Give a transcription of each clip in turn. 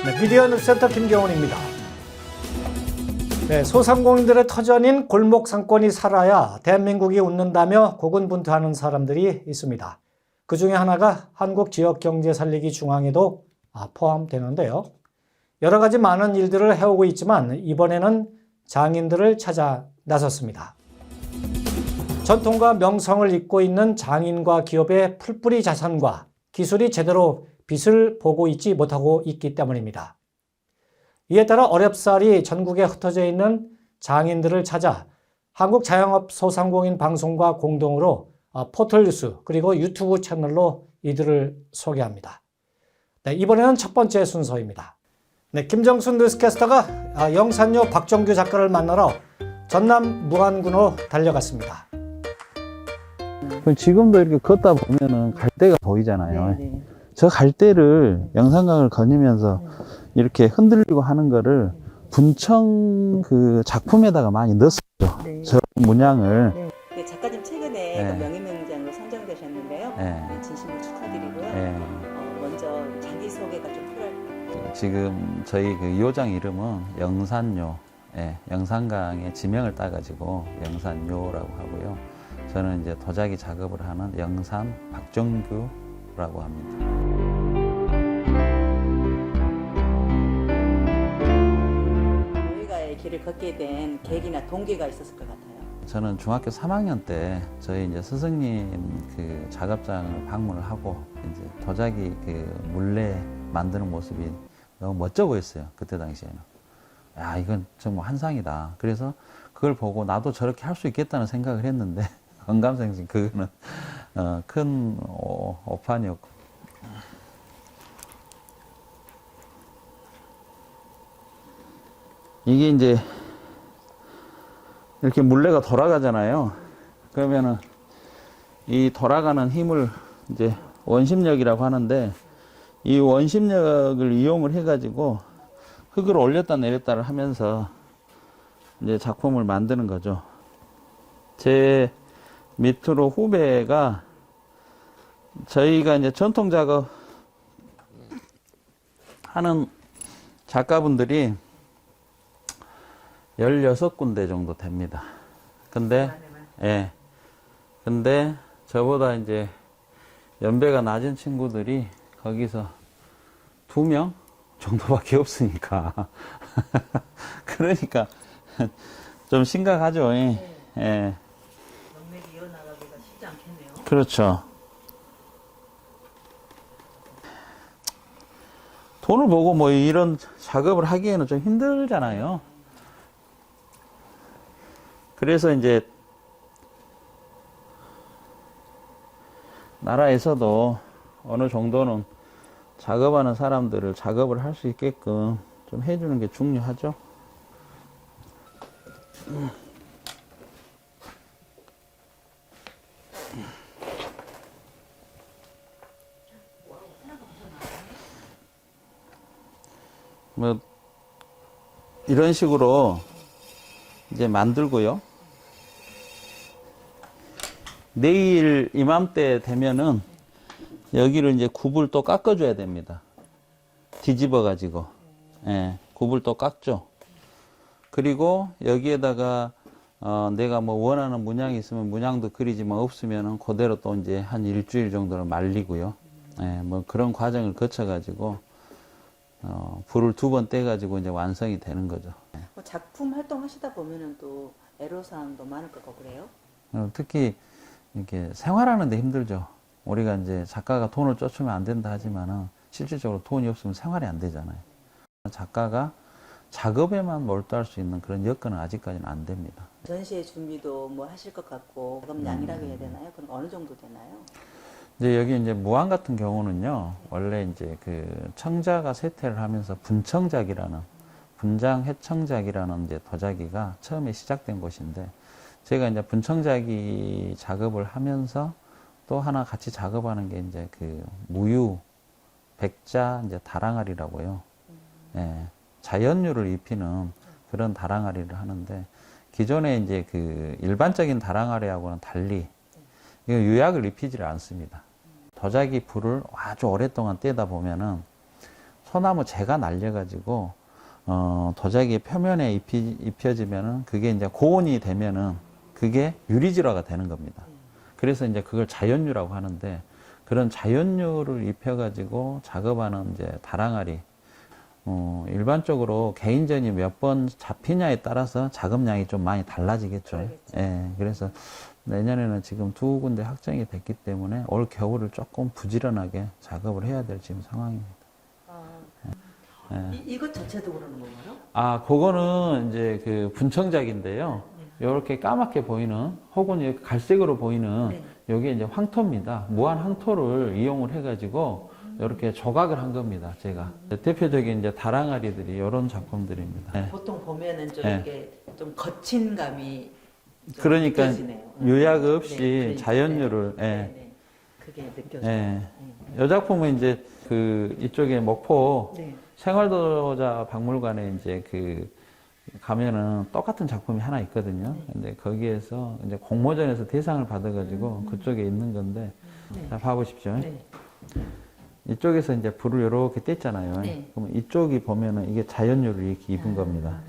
네, 미디어 뉴스센터 김경훈입니다. 네, 소상공인들의 터전인 골목 상권이 살아야 대한민국이 웃는다며 고군분투하는 사람들이 있습니다. 그 중에 하나가 한국지역경제살리기중앙회도 포함되는데요. 여러 가지 많은 일들을 해오고 있지만 이번에는 장인들을 찾아 나섰습니다. 전통과 명성을 잇고 있는 장인과 기업의 풀뿌리 자산과 기술이 제대로 빛을 보고 있지 못하고 있기 때문입니다. 이에 따라 어렵사리 전국에 흩어져 있는 장인들을 찾아 한국자영업 소상공인 방송과 공동으로 포털뉴스 그리고 유튜브 채널로 이들을 소개합니다. 네, 이번에는 첫 번째 순서입니다. 네, 김정순 뉴스캐스터가 영산요 박정규 작가를 만나러 전남 무안군으로 달려갔습니다. 지금도 이렇게 걷다 보면은 갈대가 보이잖아요. 네네. 저 갈대를 영산강을 거니면서 이렇게 흔들리고 하는 거를 분청 그 작품에다가 많이 넣었죠. 네. 저 문양을. 네, 작가님 최근에 네. 그 명예명장으로 선정되셨는데요. 네. 네, 진심으로 축하드리고요. 예. 먼저 자기소개가 좀 필요할 지금 저희 그 요장 이름은 영산요. 예, 영산강의 지명을 따가지고 영산요라고 하고요. 저는 이제 도자기 작업을 하는 영산 박정규라고 합니다. 저희가의 길을 걷게 된 계기나 동기가 있었을 것 같아요. 저는 중학교 3학년 때 저희 이제 스승님 그 작업장을 방문을 하고 이제 도자기 그 물레 만드는 모습이 너무 멋져 보였어요. 그때 당시에는. 야, 이건 정말 환상이다. 그래서 그걸 보고 나도 저렇게 할 수 있겠다는 생각을 했는데 언감생심 그거는 큰 오판이었고. 이게 이제 이렇게 물레가 돌아가잖아요. 그러면은 이 돌아가는 힘을 이제 원심력이라고 하는데 이 원심력을 이용을 해가지고 흙을 올렸다 내렸다를 하면서 이제 작품을 만드는 거죠. 제 밑으로 후배가 저희가 이제 전통 작업 하는 작가분들이 16군데 정도 됩니다. 근데, 예. 근데 저보다 이제 연배가 낮은 친구들이 거기서 2명 정도밖에 없으니까. 그러니까 좀 심각하죠. 예. 예. 명맥이 이어나가기가 쉽지 않겠네요. 그렇죠. 돈을 보고 뭐 이런 작업을 하기에는 좀 힘들잖아요. 그래서 이제 나라에서도 어느 정도는 작업하는 사람들을 작업을 할 수 있게끔 좀 해주는 게 중요하죠. 뭐 이런 식으로 이제 만들고요. 내일 이맘때 되면은 여기를 이제 굽을 또 깎아줘야 됩니다. 뒤집어 가지고, 예, 굽을 또 깎죠. 그리고 여기에다가 내가 뭐 원하는 문양이 있으면 문양도 그리지만 없으면은 그대로 또 이제 한 일주일 정도는 말리고요. 예, 뭐 그런 과정을 거쳐 가지고 불을 2번 떼 가지고 이제 완성이 되는 거죠. 작품 활동하시다 보면은 또 애로사항도 많을 거고 그래요? 특히 이렇게 생활하는데 힘들죠. 우리가 이제 작가가 돈을 쫓으면 안 된다 하지만은 실질적으로 돈이 없으면 생활이 안 되잖아요. 작가가 작업에만 몰두할 수 있는 그런 여건은 아직까지는 안 됩니다. 전시회 준비도 뭐 하실 것 같고 작업량이라고 해야 되나요? 그럼 어느 정도 되나요? 이제 여기 이제 무안 같은 경우는요, 원래 이제 그 청자가 쇠퇴를 하면서 분청작이라는 분장 해청작이라는 이제 도자기가 처음에 시작된 곳인데, 제가 이제 분청자기 작업을 하면서 또 하나 같이 작업하는 게 이제 그 무유, 백자, 이제 다랑아리라고요. 예, 자연유를 입히는 그런 다랑아리를 하는데, 기존에 이제 그 일반적인 다랑아리하고는 달리 이거 유약을 입히지를 않습니다. 도자기 불을 아주 오랫동안 떼다 보면은 소나무 재가 날려가지고 도자기 표면에 입혀지면은 그게 이제 고온이 되면은 그게 유리질화가 되는 겁니다. 그래서 이제 그걸 자연유라고 하는데 그런 자연유를 입혀가지고 작업하는 이제 다랑아리 일반적으로 개인전이 몇 번 잡히냐에 따라서 작업량이 좀 많이 달라지겠죠. 그러겠죠. 예, 그래서 내년에는 지금 2군데 확정이 됐기 때문에 올 겨울을 조금 부지런하게 작업을 해야 될 지금 상황입니다. 이것 자체도 그러는 건가요? 아, 그거는 이제 그 분청작인데요. 이렇게 까맣게 보이는 혹은 이렇게 갈색으로 보이는 네. 여기 이제 황토입니다. 무한 황토를 이용을 해가지고 이렇게 조각을 한 겁니다. 제가 대표적인 이제 다랑아리들이 이런 작품들입니다. 네. 보통 보면은 좀 네. 이게 좀 거친 감이 좀 그러니까 느껴지네요. 요약 없이 그러니까, 자연유를 네, 예. 네. 그게 느껴져요. 예. 이 작품은 이제 그 이쪽에 목포 네. 생활도자 박물관에 이제 그 가면은 똑같은 작품이 하나 있거든요. 근데 거기에서 이제 공모전에서 대상을 받아가지고 그쪽에 있는 건데 네. 자 봐보십시오. 네. 이쪽에서 이제 불을 이렇게 뗐잖아요. 네. 그러면 이쪽이 보면은 이게 자연유를 이렇게 입은 겁니다.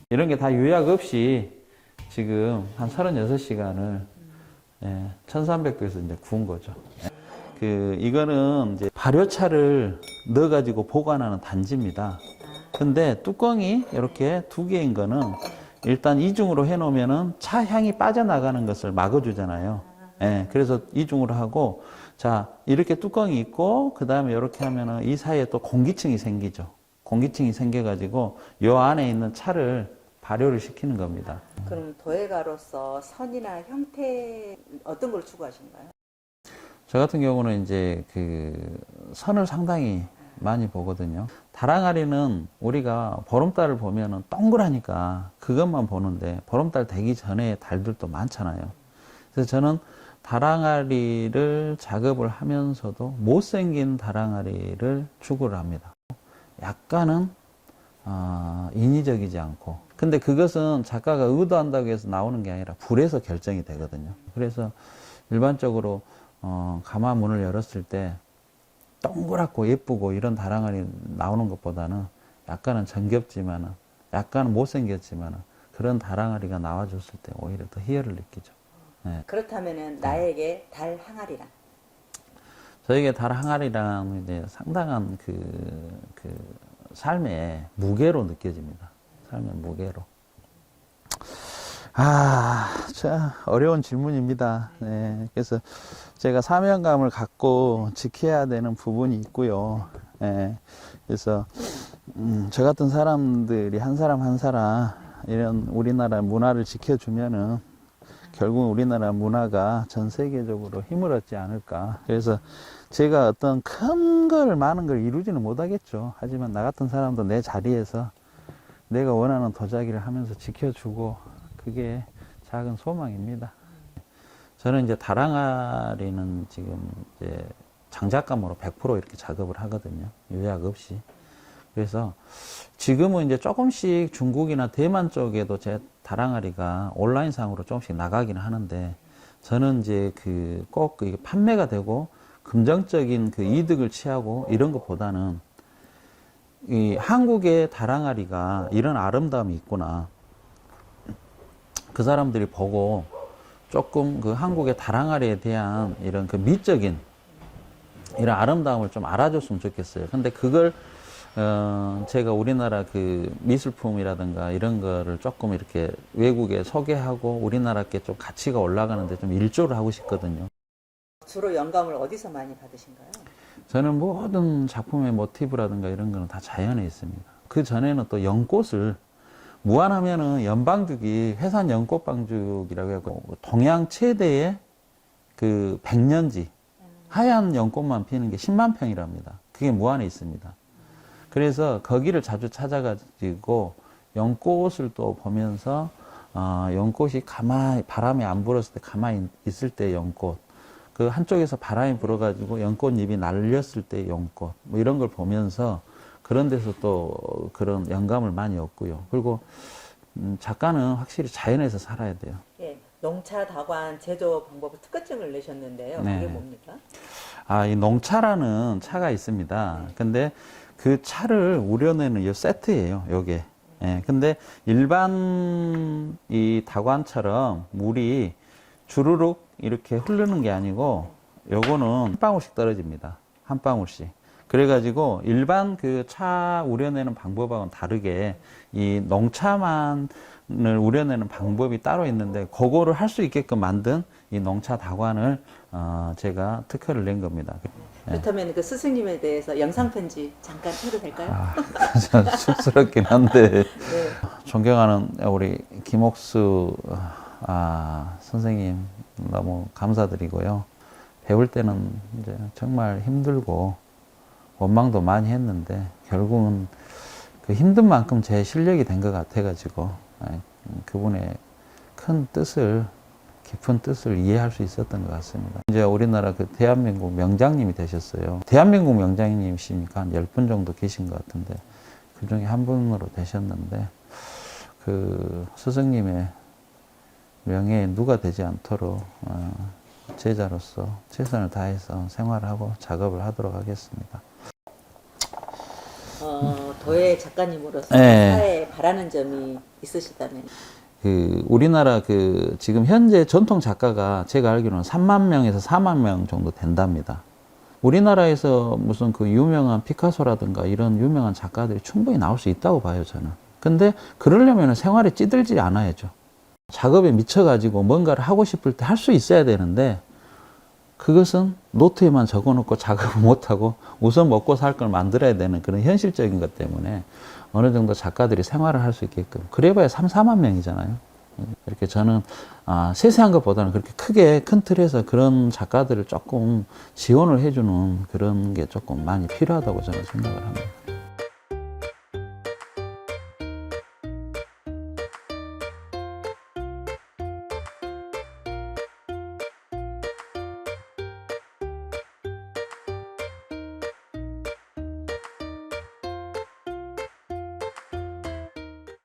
이런 게 다 요약 없이 지금 한 36시간을 1300도에서 이제 구운 거죠. 이거는 이제 발효차를 넣어가지고 보관하는 단지입니다. 근데 뚜껑이 이렇게 2개인 거는 일단 이중으로 해놓으면은 차 향이 빠져나가는 것을 막아주잖아요. 예, 그래서 이중으로 하고, 자, 이렇게 뚜껑이 있고, 그 다음에 이렇게 하면은 이 사이에 또 공기층이 생기죠. 공기층이 생겨가지고, 요 안에 있는 차를 발효를 시키는 겁니다. 그럼 도예가로서 선이나 형태 어떤 걸 추구하신가요? 저 같은 경우는 이제 그 선을 상당히 많이 보거든요. 다랑아리는 우리가 보름달을 보면은 동그라니까 그것만 보는데 보름달 되기 전에 달들도 많잖아요. 그래서 저는 다랑아리를 작업을 하면서도 못생긴 다랑아리를 추구를 합니다. 약간은 인위적이지 않고. 근데 그것은 작가가 의도한다고 해서 나오는 게 아니라 불에서 결정이 되거든요. 그래서 일반적으로 가마 문을 열었을 때 동그랗고 예쁘고 이런 다랑아리 나오는 것보다는 약간은 정겹지만은 약간은 못생겼지만은 그런 다랑아리가 나와줬을 때 오히려 더 희열을 느끼죠. 네. 그렇다면은 나에게 달 항아리란? 저에게 달 항아리랑 이제 상당한 그 삶의 무게로 느껴집니다. 삶의 무게로. 참 어려운 질문입니다. 네, 그래서 제가 사명감을 갖고 지켜야 되는 부분이 있고요. 네, 그래서 저 같은 사람들이 한 사람 한 사람 이런 우리나라 문화를 지켜주면은 결국 우리나라 문화가 전 세계적으로 힘을 얻지 않을까. 그래서 제가 어떤 큰 걸 많은 걸 이루지는 못하겠죠. 하지만 나 같은 사람도 내 자리에서 내가 원하는 도자기를 하면서 지켜주고 그게 작은 소망입니다. 저는 이제 다랑아리는 지금 이제 장작감으로 100% 이렇게 작업을 하거든요. 요약 없이. 그래서 지금은 이제 조금씩 중국이나 대만 쪽에도 제 다랑아리가 온라인상으로 조금씩 나가긴 하는데 저는 이제 꼭 판매가 되고 금전적인 이득을 취하고 이런 것보다는 이 한국의 다랑아리가 이런 아름다움이 있구나. 그 사람들이 보고 조금 한국의 다랑아리에 대한 이런 미적인 이런 아름다움을 좀 알아줬으면 좋겠어요. 근데 그걸 제가 우리나라 미술품이라든가 이런 거를 조금 이렇게 외국에 소개하고 우리나라께 좀 가치가 올라가는데 좀 일조를 하고 싶거든요. 주로 영감을 어디서 많이 받으신가요? 저는 모든 작품의 모티브라든가 이런 거는 다 자연에 있습니다. 그 전에는 또 연꽃을 무안하면은 연방죽이 회산 연꽃방죽이라고 해서 동양 최대의 백년지 하얀 연꽃만 피는 게 10만 평이랍니다. 그게 무안에 있습니다. 그래서 거기를 자주 찾아가지고 연꽃을 또 보면서 연꽃이 가만히 바람이 안 불었을 때 가만히 있을 때 연꽃, 한쪽에서 바람이 불어가지고 연꽃잎이 날렸을 때 연꽃, 뭐 이런 걸 보면서 그런 데서 또 그런 영감을 많이 얻고요. 그리고 작가는 확실히 자연에서 살아야 돼요. 예, 농차 다관 제조 방법 특허증을 내셨는데요. 그게 네. 뭡니까? 이 농차라는 차가 있습니다. 근데 그 차를 우려내는 이 세트예요, 요게. 예, 근데 일반 이 다관처럼 물이 주르륵 이렇게 흐르는 게 아니고 요거는 한 방울씩 떨어집니다. 한 방울씩. 그래가지고 일반 그 차 우려내는 방법하고는 다르게 이 농차만을 우려내는 방법이 따로 있는데 그거를 할 수 있게끔 만든 이 농차 다관을 제가 특허를 낸 겁니다. 그렇다면 그 스승님에 대해서 영상 편지 잠깐 해도 될까요? 좀 쑥스럽긴 한데 네. 존경하는 우리 김옥수 선생님 너무 감사드리고요. 배울 때는 이제 정말 힘들고 원망도 많이 했는데 결국은 그 힘든 만큼 제 실력이 된 것 같아가지고 그분의 큰 뜻을 깊은 뜻을 이해할 수 있었던 것 같습니다. 이제 우리나라 그 대한민국 명장님이 되셨어요. 대한민국 명장님이시니까 한 10분 정도 계신 것 같은데 그 중에 한 분으로 되셨는데 그 스승님의 명예에 누가 되지 않도록 제자로서 최선을 다해서 생활하고 작업을 하도록 하겠습니다. 도예 작가님으로서 네. 사회에 바라는 점이 있으시다면? 그 우리나라 그 지금 현재 전통 작가가 제가 알기로는 3만 명에서 4만 명 정도 된답니다. 우리나라에서 무슨 그 유명한 피카소라든가 이런 유명한 작가들이 충분히 나올 수 있다고 봐요, 저는. 근데 그러려면 생활에 찌들지 않아야죠. 작업에 미쳐가지고 뭔가를 하고 싶을 때 할 수 있어야 되는데 그것은 노트에만 적어놓고 작업을 못하고 우선 먹고 살 걸 만들어야 되는 그런 현실적인 것 때문에 어느 정도 작가들이 생활을 할 수 있게끔 그래봐야 3, 4만 명이잖아요. 이렇게 저는 세세한 것보다는 그렇게 크게 큰 틀에서 그런 작가들을 조금 지원을 해주는 그런 게 조금 많이 필요하다고 저는 생각을 합니다.